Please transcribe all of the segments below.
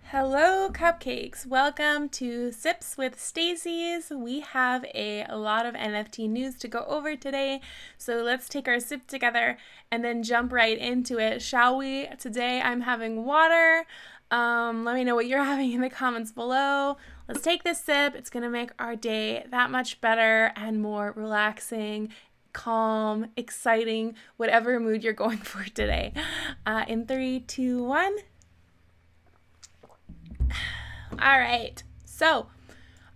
Hello, cupcakes. Welcome to Sips with Stacy's. We have a lot of NFT news to go over today, so let's take our sip together and then jump right into it, shall we? Today I'm having water. Let me know what you're having in the comments below. Let's take this sip. It's going to make our day that much better and more relaxing, calm, exciting, whatever mood you're going for today. In 3, 2, 1. All right. So,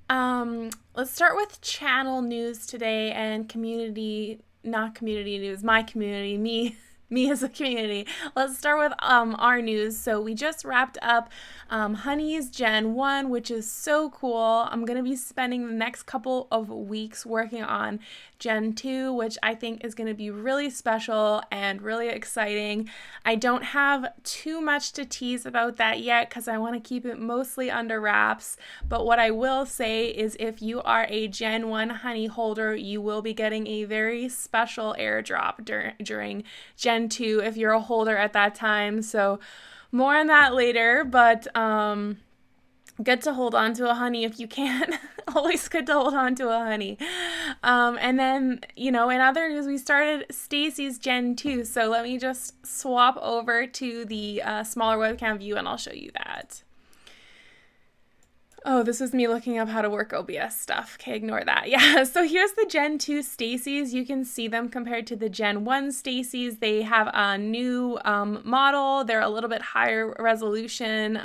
let's start with channel news today and community, not community news, my community, me as a community. Let's start with our news. So we just wrapped up Honey's Gen 1, which is so cool. I'm going to be spending the next couple of weeks working on Gen 2, which I think is going to be really special and really exciting. I don't have too much to tease about that yet because I want to keep it mostly under wraps. But what I will say is if you are a Gen 1 Honey holder, you will be getting a very special airdrop during Gen 2 if you're a holder at that time. So more on that later, but good to hold on to a honey if you can. Always good to hold on to a honey. And then, in other news, we started Stacy's Gen 2. So let me just swap over to the smaller webcam view and I'll show you that. Oh, this is me looking up how to work OBS stuff. Okay, ignore that. Yeah, so here's the Gen 2 Stacy's. You can see them compared to the Gen 1 Stacy's. They have a new model. They're a little bit higher resolution.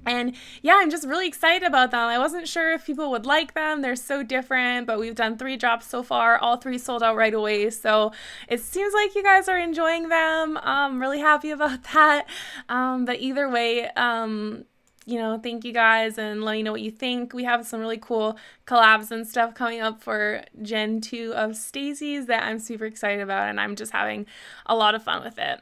And yeah, I'm just really excited about them. I wasn't sure if people would like them. They're so different, but we've done 3 drops so far. All 3 sold out right away. So it seems like you guys are enjoying them. I'm really happy about that. But either way, thank you guys and let me know what you think. We have some really cool collabs and stuff coming up for Gen 2 of Stacy's that I'm super excited about, and I'm just having a lot of fun with it.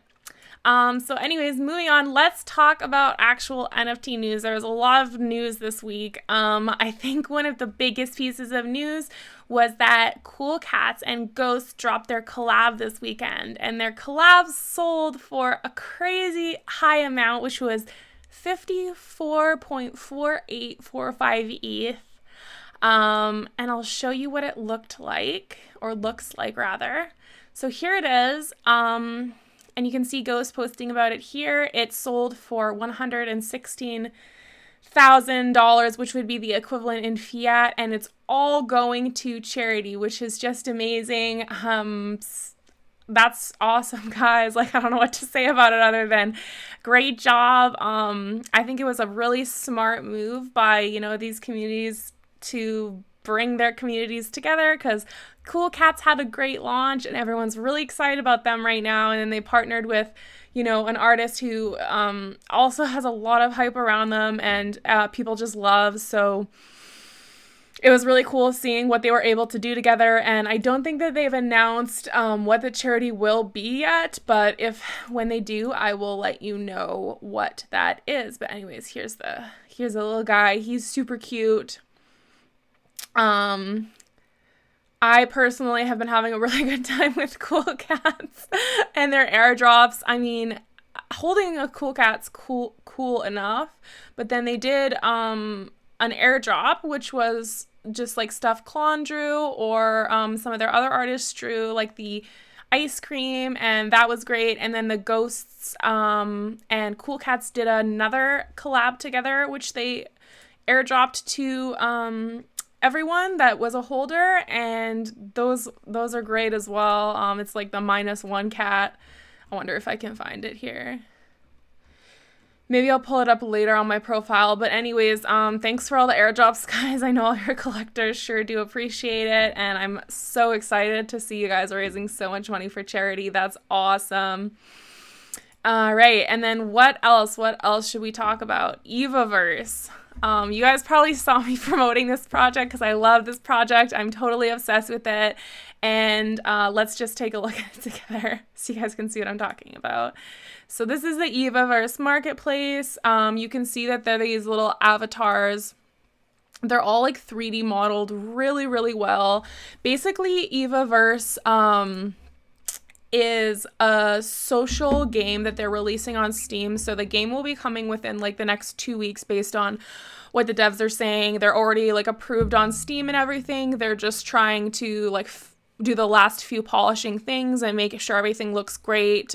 So anyways, moving on, let's talk about actual NFT news. There was a lot of news this week. I think one of the biggest pieces of news was that Cool Cats and Ghost dropped their collab this weekend, and their collabs sold for a crazy high amount, which was 54.4845 ETH. And I'll show you what it looked like, or looks like rather. So here it is. And you can see Ghost posting about it here. It sold for $116,000, which would be the equivalent in fiat, and it's all going to charity, which is just amazing. That's awesome, guys. I don't know what to say about it other than great job. I think it was a really smart move by, these communities to bring their communities together because Cool Cats had a great launch and everyone's really excited about them right now. And then they partnered with, an artist who also has a lot of hype around them and people just love. So it was really cool seeing what they were able to do together, and I don't think that they've announced what the charity will be yet, but when they do, I will let you know what that is. But anyways, here's a little guy. He's super cute. I personally have been having a really good time with Cool Cats and their airdrops. I mean, holding a Cool Cat's cool enough, but then they did an airdrop, which was just like stuff Klon drew or some of their other artists drew, like the ice cream, and that was great. And then the Ghosts and Cool Cats did another collab together, which they airdropped to everyone that was a holder, and those are great as well. It's like the -1 cat. I wonder if I can find it here. Maybe I'll pull it up later on my profile. But anyways, thanks for all the airdrops, guys. I know all your collectors sure do appreciate it. And I'm so excited to see you guys raising so much money for charity. That's awesome. All right. And then what else? What else should we talk about? Evaverse. You guys probably saw me promoting this project because I love this project. I'm totally obsessed with it. And let's just take a look at it together so you guys can see what I'm talking about. So this is the Evaverse marketplace. You can see that they're these little avatars. They're all like 3D modeled really, really well. Basically, Evaverse is a social game that they're releasing on Steam. So the game will be coming within like the next 2 weeks based on what the devs are saying. They're already like approved on Steam and everything. They're just trying to like do the last few polishing things and make sure everything looks great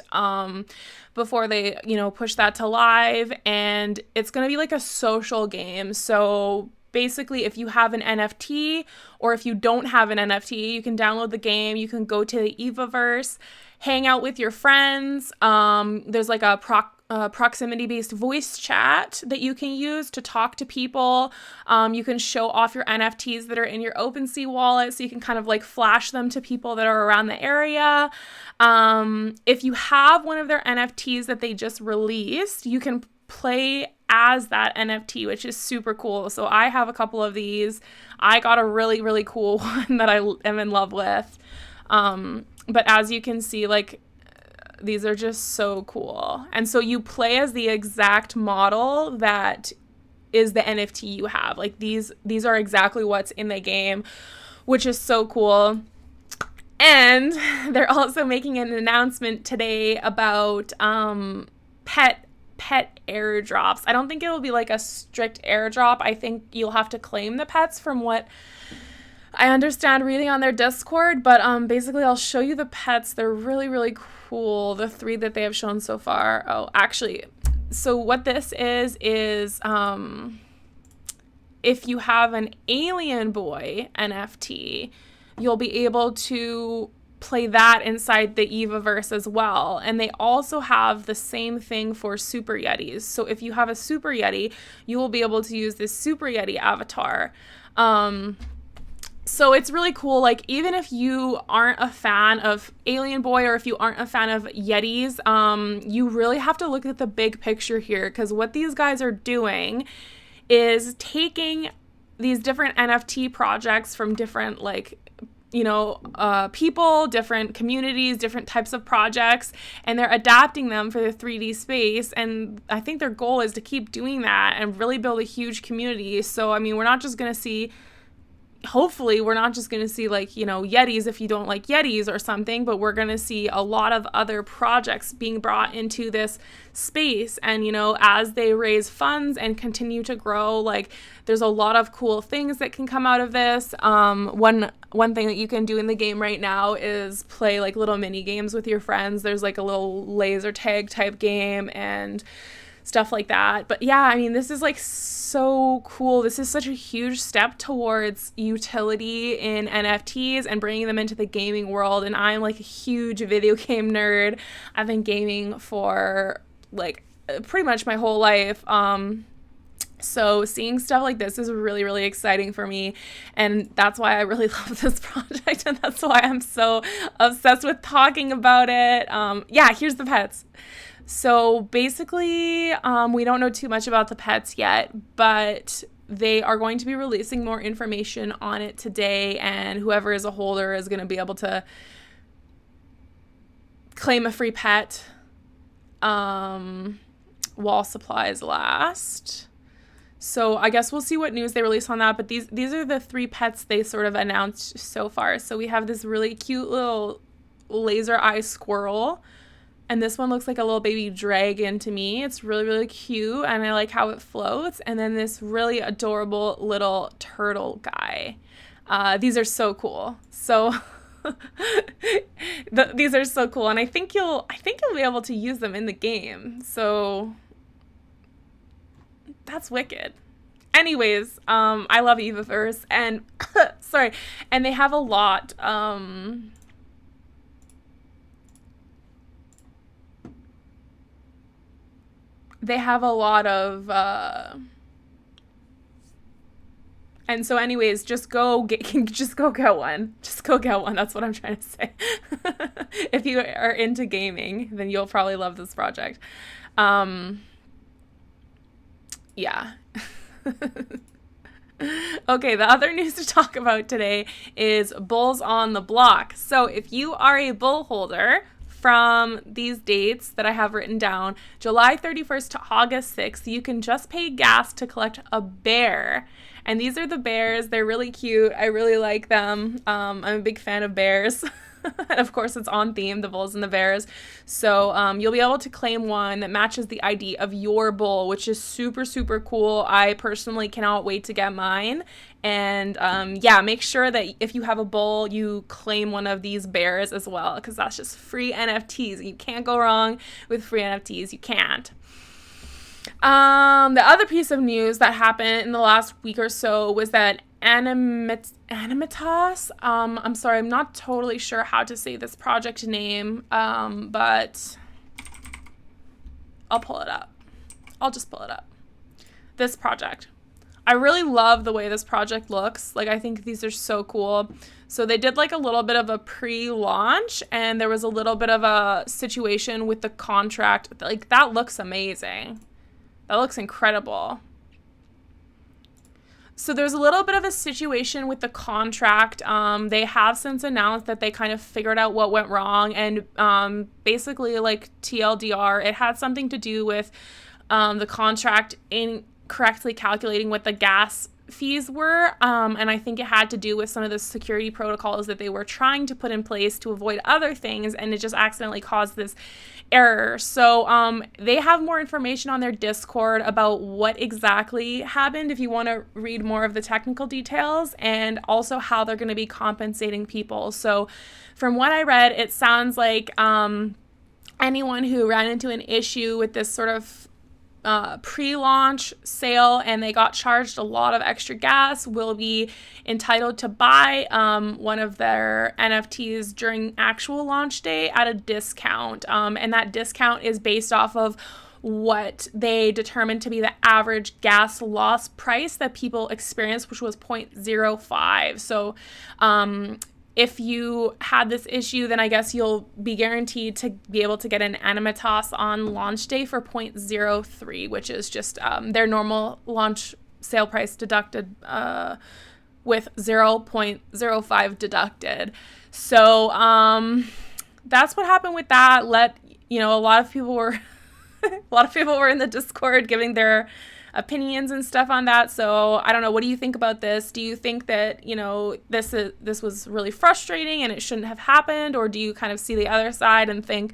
before they, push that to live. And it's going to be like a social game. So basically, if you have an NFT or if you don't have an NFT, you can download the game. You can go to the Evaverse, hang out with your friends. There's like a proximity-based voice chat that you can use to talk to people. You can show off your NFTs that are in your OpenSea wallet, so you can kind of like flash them to people that are around the area. If you have one of their NFTs that they just released, you can play as that NFT, which is super cool. So I have a couple of these. I got a really, really cool one that I am in love with. But as you can see, like, these are just so cool. And so you play as the exact model that is the NFT you have. Like, these are exactly what's in the game, which is so cool. And they're also making an announcement today about pet airdrops. I don't think it'll be like a strict airdrop. I think you'll have to claim the pets from what I understand reading on their Discord, but basically I'll show you the pets. They're really, really cool. The 3 that they have shown so far. Oh, actually, so what this is if you have an Alien Boy NFT, you'll be able to play that inside the Evaverse as well. And they also have the same thing for Super Yetis. So if you have a Super Yeti, you will be able to use this Super Yeti avatar. So it's really cool. Like, even if you aren't a fan of Alien Boy or if you aren't a fan of Yetis, you really have to look at the big picture here, because what these guys are doing is taking these different NFT projects from different, like, people, different communities, different types of projects, and they're adapting them for the 3D space. And I think their goal is to keep doing that and really build a huge community. So, I mean, we're not just going to see like, Yetis if you don't like Yetis or something, but we're going to see a lot of other projects being brought into this space. And, as they raise funds and continue to grow, like, there's a lot of cool things that can come out of this. One thing that you can do in the game right now is play like little mini games with your friends. There's like a little laser tag type game and stuff like that. But yeah, I mean, this is like so cool. This is such a huge step towards utility in NFTs and bringing them into the gaming world. And I'm like a huge video game nerd. I've been gaming for like pretty much my whole life. So seeing stuff like this is really, really exciting for me. And that's why I really love this project. And that's why I'm so obsessed with talking about it. Yeah, here's the pets. So basically, we don't know too much about the pets yet, but they are going to be releasing more information on it today, and whoever is a holder is going to be able to claim a free pet while supplies last. So I guess we'll see what news they release on that, but these are the 3 pets they sort of announced so far. So we have this really cute little laser eye squirrel. And this one looks like a little baby dragon to me. It's really, really cute, and I like how it floats. And then this really adorable little turtle guy. These are so cool. So these are so cool, and I think you'll be able to use them in the game. So that's wicked. Anyways, I love Evaverse, and sorry, and they have a lot. They have a lot of, and so anyways, just go get one. Just go get one. That's what I'm trying to say. If you are into gaming, then you'll probably love this project. Yeah. Okay, the other news to talk about today is bulls on the block. So if you are a bull holder from these dates that I have written down, July 31st to August 6th, you can just pay gas to collect a bear. And these are the bears. They're really cute. I really like them. I'm a big fan of bears. And of course, it's on theme, the bulls and the bears. So you'll be able to claim one that matches the ID of your bull, which is super, super cool. I personally cannot wait to get mine. And yeah, make sure that if you have a bull, you claim one of these bears as well, because that's just free NFTs. You can't go wrong with free NFTs. You can't. The other piece of news that happened in the last week or so was that Animitas, I'm sorry, I'm not totally sure how to say this project name, but I'll pull it up. I'll just pull it up. This project. I really love the way this project looks. Like, I think these are so cool. So they did like a little bit of a pre-launch, and there was a little bit of a situation with the contract. Like, that looks amazing. That looks incredible. So there's a little bit of a situation with the contract. They have since announced that they kind of figured out what went wrong. And basically, like TLDR, it had something to do with the contract incorrectly calculating what the gas fees were. And I think it had to do with some of the security protocols that they were trying to put in place to avoid other things. And it just accidentally caused this error. So they have more information on their Discord about what exactly happened if you want to read more of the technical details, and also how they're going to be compensating people. So from what I read, it sounds like anyone who ran into an issue with this sort of pre-launch sale and they got charged a lot of extra gas will be entitled to buy one of their NFTs during actual launch day at a discount. And that discount is based off of what they determined to be the average gas loss price that people experienced, which was 0.05. So if you had this issue, then I guess you'll be guaranteed to be able to get an Animitas on launch day for 0.03, which is just their normal launch sale price deducted with 0.05 deducted. So that's what happened with that. A lot of people were in the Discord giving their opinions and stuff on that. So I don't know. What do you think about this? Do you think that, this was really frustrating and it shouldn't have happened? Or do you kind of see the other side and think,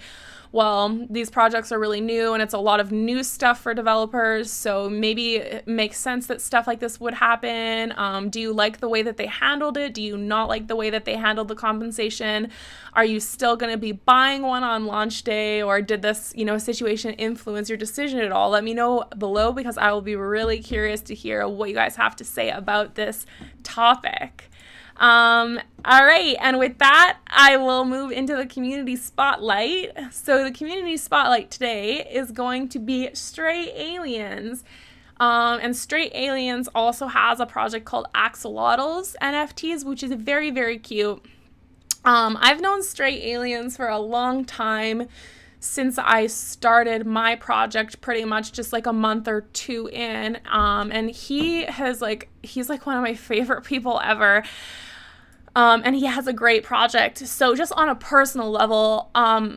well, these projects are really new and it's a lot of new stuff for developers, so maybe it makes sense that stuff like this would happen? Do you like the way that they handled it? Do you not like the way that they handled the compensation? Are you still going to be buying one on launch day, or did this, situation influence your decision at all? Let me know below, because I will be really curious to hear what you guys have to say about this topic. All right, and with that, I will move into the community spotlight. So the community spotlight today is going to be Stray Aliens. And Stray Aliens also has a project called Axolotls NFTs, which is very, very cute. I've known Stray Aliens for a long time, since I started my project, pretty much just like a month or two in. And he's like one of my favorite people ever. And he has a great project. So just on a personal level,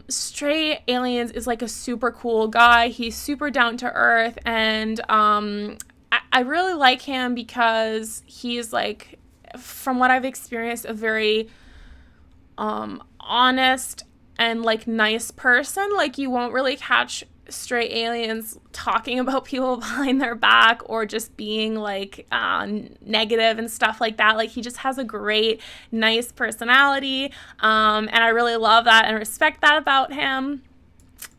Stray Aliens is like a super cool guy. He's super down to earth, and I really like him because he's like, from what I've experienced, a very honest and like nice person. Like, you won't really catch Stray Aliens talking about people behind their back or just being like negative and stuff like that. Like, he just has a great, nice personality, and I really love that and respect that about him.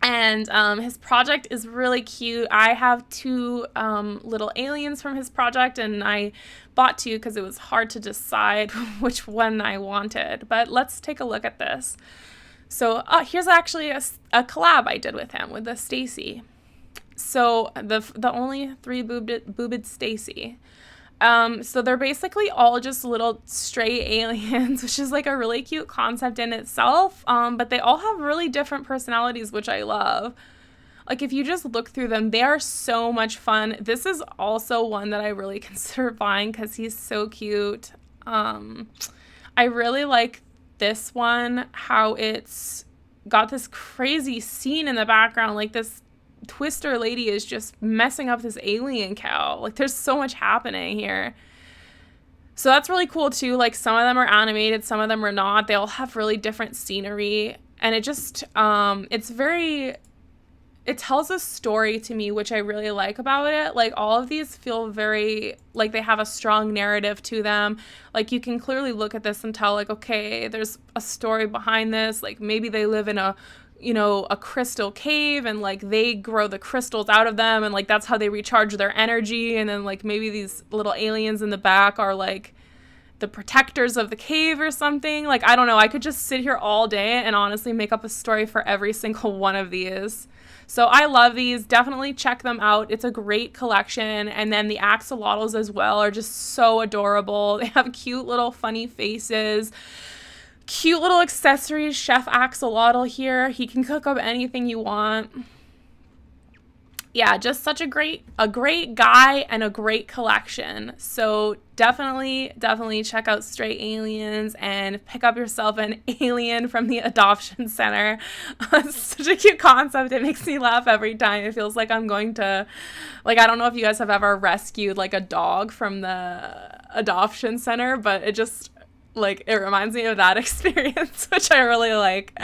And his project is really cute. I have two little aliens from his project, and I bought two because it was hard to decide which one I wanted. But let's take a look at this. So here's actually a collab I did with him, with the Stacy. So the only three-boobed Stacy. So they're basically all just little stray aliens, which is like a really cute concept in itself. But they all have really different personalities, which I love. Like, if you just look through them, they are so much fun. This is also one that I really consider buying because he's so cute. I really like this one, how it's got this crazy scene in the background. Like, this Twister lady is just messing up this alien cow. Like, there's so much happening here. So that's really cool too. Like some of them are animated, some of them are not. They all have really different scenery, and it just it's very, it tells a story to me, which I really like about it. Like all of these feel very like they have a strong narrative to them. Like you can clearly look at this and tell like, okay, there's a story behind this. Like maybe they live in a, you know, a crystal cave, and like they grow the crystals out of them, and like that's how they recharge their energy. And then like maybe these little aliens in the back are like the protectors of the cave or something. Like I don't know, I could just sit here all day and honestly make up a story for every single one of these. So I love these. Definitely check them out. It's a great collection. And then the axolotls as well are just so adorable. They have cute little funny faces. Cute little accessories. Chef Axolotl here. He can cook up anything you want. Yeah, just such a great guy and a great collection. So definitely check out Stray Aliens and pick up yourself an alien from the adoption center. It's such a cute concept. It makes me laugh every time. It feels like I'm going to, like, I don't know if you guys have ever rescued like a dog from the adoption center, but it just, like, it reminds me of that experience, which I really like.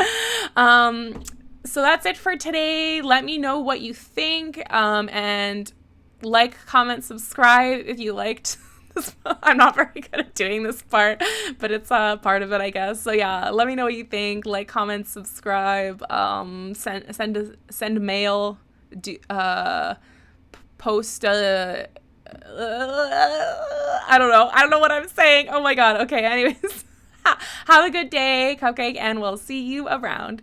So that's it for today. Let me know what you think, and like, comment, subscribe if you liked this. I'm not very good at doing this part, but it's a part of it, I guess. So yeah, let me know what you think. Like, comment, subscribe, send mail, post I don't know what I'm saying. Oh my god. Okay, anyways. Have a good day, Cupcake, and we'll see you around.